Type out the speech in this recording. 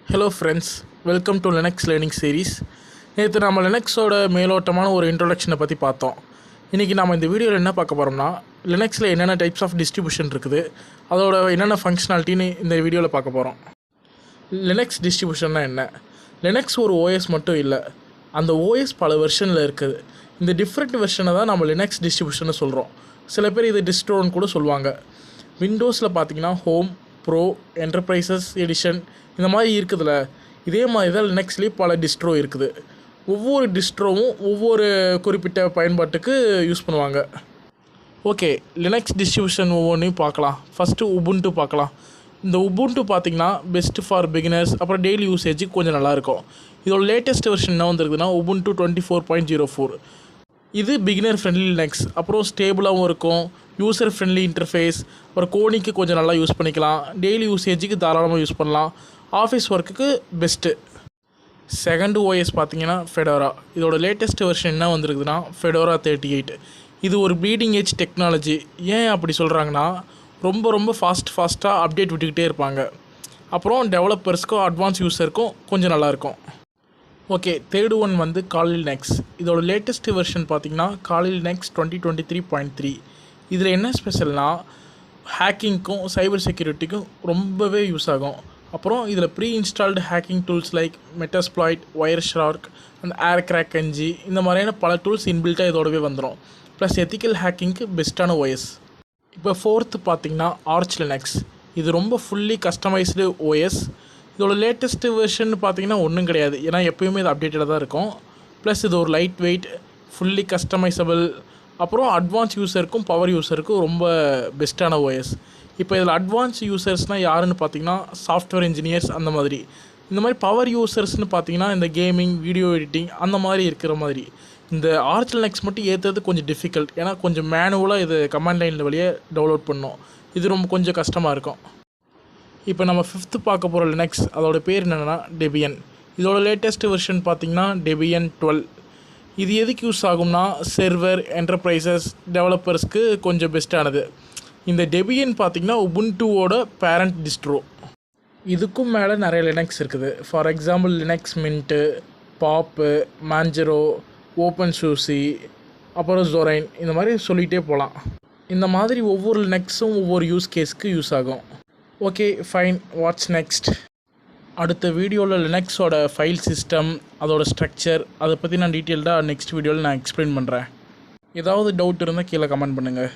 Hello friends, welcome to Linux Learning Series. நேற்று நம்ம லினக்ஸோட மேலோட்டமான ஒரு இன்ட்ரோடக்ஷனை பற்றி பார்த்தோம். இன்றைக்கி நம்ம இந்த வீடியோவில் என்ன பார்க்க போகிறோம்னா, லினக்ஸில் என்னென்ன டைப்ஸ் ஆஃப் டிஸ்ட்ரிபியூஷன் இருக்குது, அதோட என்னென்ன ஃபங்க்ஷனாலிட்டின்னு இந்த வீடியோவில் பார்க்க போகிறோம். லினக்ஸ் டிஸ்ட்ரிபியூஷன்னா என்ன? லினக்ஸ் ஒரு ஓஎஸ் மட்டும் இல்லை, அந்த ஓஎஸ் பல வெர்ஷனில் இருக்குது. இந்த டிஃப்ரெண்ட் வெர்ஷனை தான் நம்ம லினக்ஸ் டிஸ்ட்ரிபியூஷன்னு சொல்கிறோம். சில பேர் இது டிஸ்ட்ரோன்னு கூட சொல்லுவாங்க. விண்டோஸில் பார்த்தீங்கன்னா ஹோம், ப்ரோ, என்டர்பிரைசஸ் எடிஷன் இந்த மாதிரி இருக்குதுல்ல, இதே மாதிரி தான் லினக்ஸ்லேயே பல டிஸ்ட்ரோ இருக்குது. ஒவ்வொரு டிஸ்ட்ரோவும் ஒவ்வொரு குறிப்பிட்ட பயன்பாட்டுக்கு யூஸ் பண்ணுவாங்க. ஓகே, லினக்ஸ் டிஸ்ட்ரிபியூஷன் ஒவ்வொன்றையும் பார்க்கலாம். ஃபஸ்ட்டு உபுண்டு பார்க்கலாம். இந்த உபுண்டு பார்த்திங்கன்னா பெஸ்ட் ஃபார் பிகினர்ஸ், அப்புறம் டெய்லி யூசேஜுக்கு கொஞ்சம் நல்லாயிருக்கும். இதோட லேட்டஸ்ட் வெர்ஷன் என்ன வந்துருக்குதுன்னா உபுண்டு 24.04. இது பிகினர் ஃப்ரெண்ட்லி லினக்ஸ், அப்புறம் ஸ்டேபிளாகவும் இருக்கும், யூசர் ஃப்ரெண்ட்லி இன்டர்ஃபேஸ், அப்புறம் கோனிக்கு கொஞ்சம் நல்லா யூஸ் பண்ணிக்கலாம், டெய்லி யூசேஜுக்கு தாராளமாக யூஸ் பண்ணலாம், ஆஃபீஸ் ஒர்க்குக்கு பெஸ்ட்டு. செகண்ட் ஓஎஸ் பார்த்தீங்கன்னா ஃபெடோரா. இதோட லேட்டஸ்ட் வெர்ஷன் என்ன வந்திருக்குதுன்னா ஃபெடோரா 38. இது ஒரு ப்ளீடிங் எட்ஜ் டெக்னாலஜி. ஏன் அப்படி சொல்கிறாங்கன்னா, ரொம்ப ஃபாஸ்ட்டாக அப்டேட் விட்டுக்கிட்டே இருப்பாங்க. அப்புறம் டெவலப்பர்ஸ்க்கும் அட்வான்ஸ் யூஸருக்கும் கொஞ்சம் நல்லாயிருக்கும். ஓகே, தேர்டு ஒன் வந்து காலி லினக்ஸ். இதோட லேட்டஸ்ட் வெர்ஷன் பார்த்தீங்கன்னா காலி லினக்ஸ் 2023.3. இதில் என்ன ஸ்பெஷல்னால், ஹேக்கிங்க்கும் சைபர் செக்யூரிட்டிக்கும் ரொம்பவே யூஸ் ஆகும். அப்புறம் இதில் pre installed hacking tools like Metasploit, Wireshark, அந்த ஏர் கிராக் என்ஜி, இந்த மாதிரியான பல டூல்ஸ் இன்பில்ட்டாக இதோடவே வந்துடும். ப்ளஸ் எத்திக்கல் ஹேக்கிங்க்கு பெஸ்ட்டான ஓஎஸ். இப்போ ஃபோர்த்து பார்த்தீங்கன்னா ஆர்ச் லினக்ஸ். இது ரொம்ப ஃபுல்லி கஸ்டமைஸ்டு ஓஎஸ். இதோட லேட்டஸ்ட்டு வெர்ஷன் பார்த்தீங்கன்னா ஒன்றும் கிடையாது, ஏன்னா எப்போயுமே இது அப்டேட்டடாக தான் இருக்கும். ப்ளஸ் இது ஒரு லைட் வெயிட், ஃபுல்லி கஸ்டமைசபிள், அப்புறம் அட்வான்ஸ் யூஸருக்கும் பவர் யூஸருக்கும் ரொம்ப பெஸ்ட்டான ஓஎஸ். இப்போ இதில் அட்வான்ஸ் யூசர்ஸ்னால் யாருன்னு பார்த்தீங்கன்னா சாஃப்ட்வேர் இன்ஜினியர்ஸ் அந்த மாதிரி. இந்த மாதிரி பவர் யூசர்ஸ்னு பார்த்தீங்கன்னா இந்த கேமிங், வீடியோ எடிட்டிங் அந்த மாதிரி இருக்கிற மாதிரி. இந்த ஆர்ச் லினக்ஸ் மட்டும் ஏற்றுறது கொஞ்சம் டிஃபிகல்ட், ஏன்னா கொஞ்சம் மேனுவலாக இது கமாண்ட் லைனில் வழியே டவுன்லோட் பண்ணோம். இது ரொம்ப கொஞ்சம் கஷ்டமாக இருக்கும். இப்போ நம்ம ஃபிஃப்த்து பார்க்க போகிற லினக்ஸ், அதோட பேர் என்னென்னா டெபியன். இதோட லேட்டஸ்ட் வெர்ஷன் பார்த்திங்கன்னா டெபியன் 12. இது எதுக்கு யூஸ் ஆகும்னா சர்வர், என்டர்பிரைசஸ், டெவலப்பர்ஸ்க்கு கொஞ்சம் பெஸ்ட்டானது. இந்த டெபியன் பார்த்திங்கன்னா உபுண்டுவோட பேரண்ட் டிஸ்ட்ரோ. இதுக்கும் மேலே நிறைய லினக்ஸ் இருக்குது. For example Linux mint, Pappu, மாஞ்சரோ, open சூசி, அப்புறம் ஜொரைன், இந்த மாதிரி சொல்லிகிட்டே போகலாம். இந்த மாதிரி ஒவ்வொரு லினக்ஸும் ஒவ்வொரு யூஸ் கேஸ்க்கு யூஸ் ஆகும். Okay fine, what's next? அடுத்த வீடியோவில் லினக்ஸோட ஃபைல் சிஸ்டம், அதோட ஸ்ட்ரக்சர், அதை பற்றி நான் டீட்டெயில்டாக நெக்ஸ்ட் வீடியோவில் நான் எக்ஸ்பிளைன் பண்ணுறேன். ஏதாவது டவுட் இருந்தால் கீழே கமெண்ட் பண்ணுங்கள்.